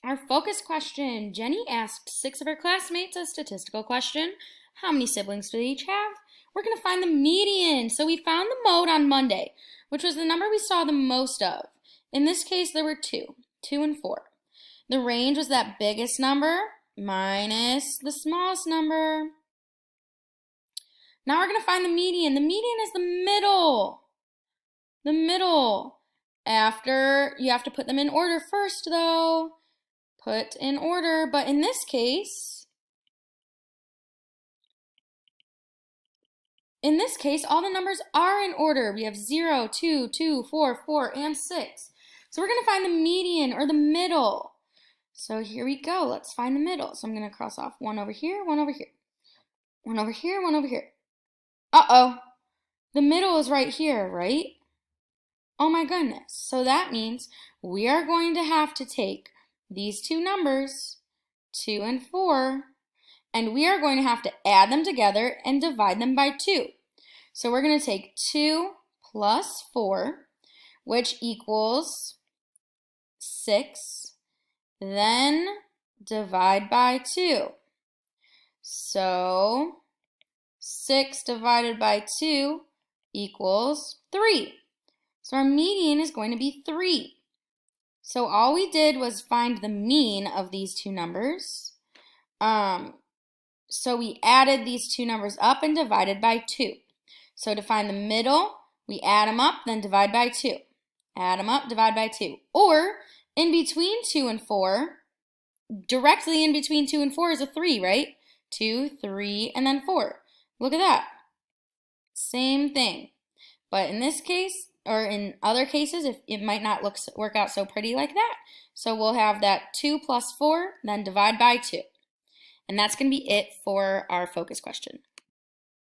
Our focus question. Jenny asked 6 of her classmates a statistical question. How many siblings do they each have? We're going to find the median. So we found the mode on Monday, which was the number we saw the most of. In this case, there were 2 and 4. The range was that biggest number minus the smallest number. Now we're going to find the median. The median is the middle. The middle. After, you have to put them in order first, though. Put in order, but in this case, all the numbers are in order. We have 0, 2, 2, 4, 4, and 6. So we're going to find the median, or the middle. So here we go. Let's find the middle. So I'm going to cross off 1 over here, 1 over here. 1 over here, 1 over here. Uh-oh. The middle is right here, right? Oh my goodness. So that means we are going to have to take these two numbers, 2 and 4, and we are going to have to add them together and divide them by 2. So we're going to take 2 plus 4, which equals 6, then divide by 2. So 6 divided by 2 equals 3. So our median is going to be 3. So all we did was find the mean of these two numbers. So we added these two numbers up and divided by 2. So to find the middle, we add them up, then divide by 2. Add them up, divide by 2. Or in between 2 and 4, directly in between 2 and 4 is a 3, right? 2, 3, and then 4. Look at that. Same thing. But in this case, or in other cases, it might not work out so pretty like that. So we'll have that 2 plus 4, then divide by 2. And that's going to be it for our focus question.